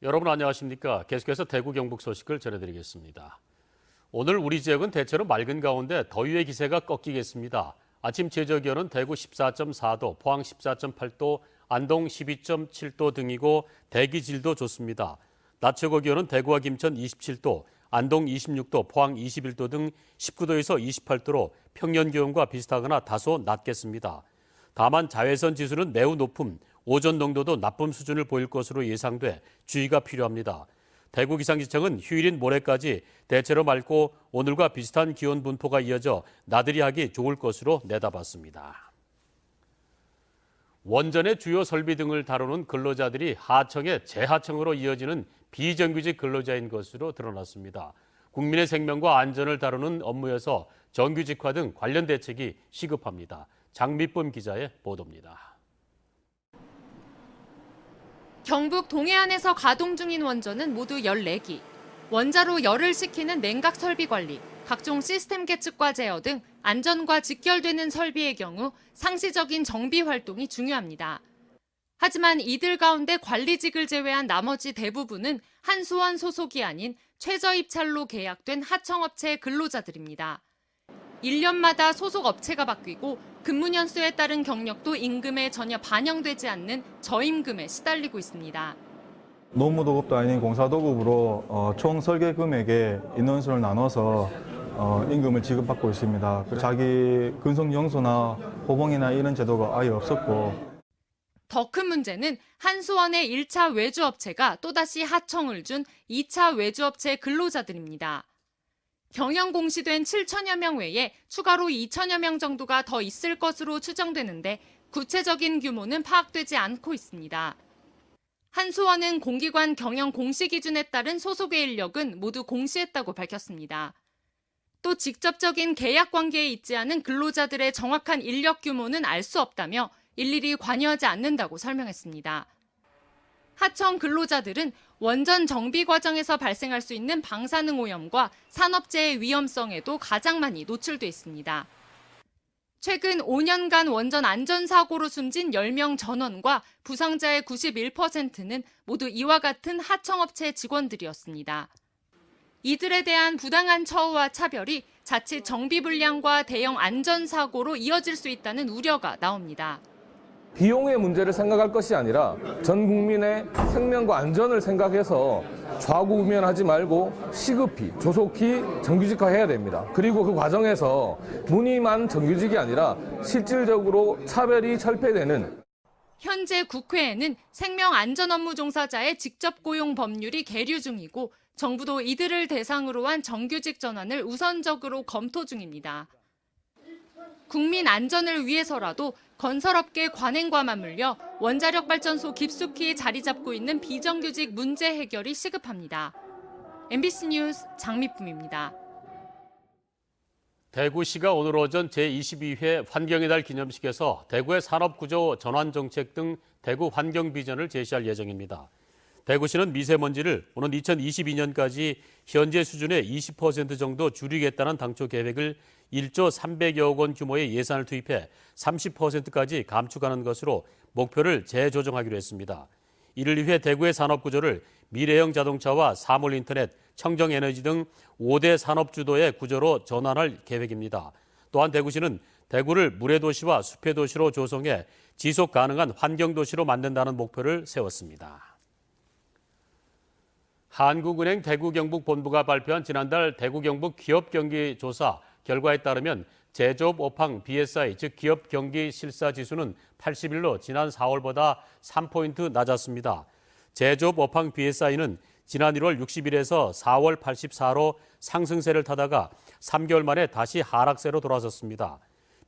여러분 안녕하십니까? 계속해서 대구 경북 소식을 전해드리겠습니다. 오늘 우리 지역은 대체로 맑은 가운데 더위의 기세가 꺾이겠습니다. 아침 최저기온은 대구 14.4도, 포항 14.8도, 안동 12.7도 등이고 대기질도 좋습니다. 낮 최고 기온은 대구와 김천 27도, 안동 26도, 포항 21도 등 19도에서 28도로 평년 기온과 비슷하거나 다소 낮겠습니다. 다만 자외선 지수는 매우 높음, 오존 농도도 나쁨 수준을 보일 것으로 예상돼 주의가 필요합니다. 대구기상지청은 휴일인 모레까지 대체로 맑고 오늘과 비슷한 기온 분포가 이어져 나들이 하기 좋을 것으로 내다봤습니다. 원전의 주요 설비 등을 다루는 근로자들이 하청의 재하청으로 이어지는 비정규직 근로자인 것으로 드러났습니다. 국민의 생명과 안전을 다루는 업무에서 정규직화 등 관련 대책이 시급합니다. 장미쁨 기자의 보도입니다. 경북 동해안에서 가동 중인 원전은 모두 14기. 원자로 열을 식히는 냉각 설비 관리, 각종 시스템 계측과 제어 등 안전과 직결되는 설비의 경우 상시적인 정비 활동이 중요합니다. 하지만 이들 가운데 관리직을 제외한 나머지 대부분은 한수원 소속이 아닌 최저입찰로 계약된 하청업체의 근로자들입니다. 1년마다 소속 업체가 바뀌고 근무 년수에 따른 경력도 임금에 전혀 반영되지 않는 저임금에 시달리고 있습니다. 노무도급도 아닌 공사도급으로 총 설계 금액의 인원수를 나눠서 임금을 지급받고 있습니다. 자기 근속연수나 호봉이나 이런 제도가 아예 없었고. 더 큰 문제는 한수원의 1차 외주업체가 또다시 하청을 준 2차 외주업체 근로자들입니다. 경영 공시된 7천여 명 외에 추가로 2천여 명 정도가 더 있을 것으로 추정되는데 구체적인 규모는 파악되지 않고 있습니다. 한수원은 공기관 경영 공시 기준에 따른 소속의 인력은 모두 공시했다고 밝혔습니다. 또 직접적인 계약 관계에 있지 않은 근로자들의 정확한 인력 규모는 알 수 없다며 일일이 관여하지 않는다고 설명했습니다. 하청 근로자들은 원전 정비 과정에서 발생할 수 있는 방사능 오염과 산업재해 위험성에도 가장 많이 노출돼 있습니다. 최근 5년간 원전 안전사고로 숨진 10명 전원과 부상자의 91%는 모두 이와 같은 하청업체 직원들이었습니다. 이들에 대한 부당한 처우와 차별이 자칫 정비 불량과 대형 안전사고로 이어질 수 있다는 우려가 나옵니다. 비용의 문제를 생각할 것이 아니라 전 국민의 생명과 안전을 생각해서 좌고우면하지 말고 시급히 조속히 정규직화해야 됩니다. 그리고 그 과정에서 무늬만 정규직이 아니라 실질적으로 차별이 철폐되는. 현재 국회에는 생명안전 업무 종사자의 직접 고용 법률이 계류 중이고 정부도 이들을 대상으로 한 정규직 전환을 우선적으로 검토 중입니다. 국민 안전을 위해서라도 건설업계 관행과 맞물려 원자력 발전소 깊숙이 자리 잡고 있는 비정규직 문제 해결이 시급합니다. MBC 뉴스 장미쁨입니다. 대구시가 오늘 오전 제22회 환경의 달 기념식에서 대구의 산업구조 전환 정책 등 대구 환경 비전을 제시할 예정입니다. 대구시는 미세먼지를 오는 2022년까지 현재 수준의 20% 정도 줄이겠다는 당초 계획을 1조 300여억 원 규모의 예산을 투입해 30%까지 감축하는 것으로 목표를 재조정하기로 했습니다. 이를 위해 대구의 산업구조를 미래형 자동차와 사물인터넷, 청정에너지 등 5대 산업 주도의 구조로 전환할 계획입니다. 또한 대구시는 대구를 물의 도시와 숲의 도시로 조성해 지속 가능한 환경도시로 만든다는 목표를 세웠습니다. 한국은행 대구경북본부가 발표한 지난달 대구경북 기업경기 조사 결과에 따르면 제조업 업황 BSI, 즉 기업 경기 실사 지수는 81로 지난 4월보다 3포인트 낮았습니다. 제조업 업황 BSI는 지난 1월 60일에서 4월 84로 상승세를 타다가 3개월 만에 다시 하락세로 돌아섰습니다.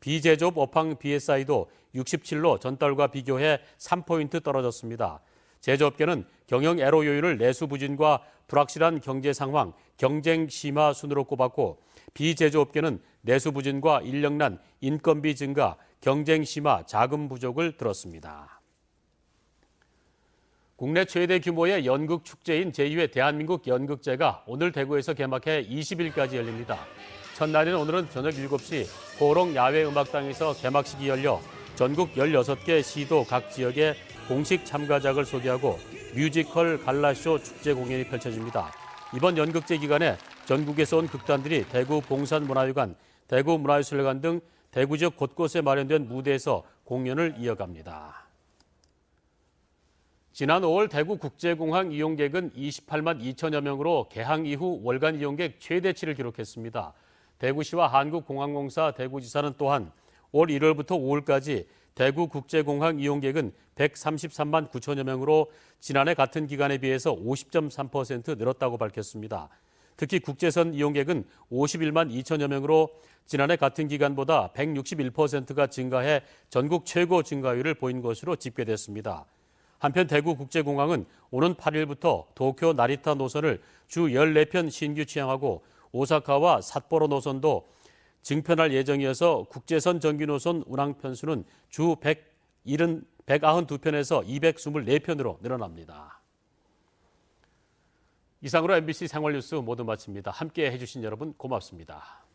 비제조업 업황 BSI도 67로 전달과 비교해 3포인트 떨어졌습니다. 제조업계는 경영 애로 요인을 내수 부진과 불확실한 경제 상황, 경쟁 심화 순으로 꼽았고 비제조업계는 내수 부진과 인력난, 인건비 증가, 경쟁 심화, 자금 부족을 들었습니다. 국내 최대 규모의 연극 축제인 제2회 대한민국 연극제가 오늘 대구에서 개막해 20일까지 열립니다. 첫날인 오늘은 저녁 7시 호롱 야외음악당에서 개막식이 열려 전국 16개 시도 각 지역의 공식 참가작을 소개하고 뮤지컬 갈라쇼 축제 공연이 펼쳐집니다. 이번 연극제 기간에 전국에서 온 극단들이 대구 봉산문화회관, 대구문화예술회관 등 대구 지역 곳곳에 마련된 무대에서 공연을 이어갑니다. 지난 5월 대구국제공항 이용객은 28만 2천여 명으로 개항 이후 월간 이용객 최대치를 기록했습니다. 대구시와 한국공항공사 대구지사는 또한 올 1월부터 5월까지 대구국제공항 이용객은 133만 9천여 명으로 지난해 같은 기간에 비해서 50.3% 늘었다고 밝혔습니다. 특히 국제선 이용객은 51만 2천여 명으로 지난해 같은 기간보다 161%가 증가해 전국 최고 증가율을 보인 것으로 집계됐습니다. 한편 대구국제공항은 오는 8일부터 도쿄 나리타 노선을 주 14편 신규 취항하고 오사카와 삿포로 노선도 증편할 예정이어서 국제선 정규 노선 운항 편수는 주 192편에서 224편으로 늘어납니다. 이상으로 MBC 생활뉴스 모두 마칩니다. 함께 해주신 여러분 고맙습니다.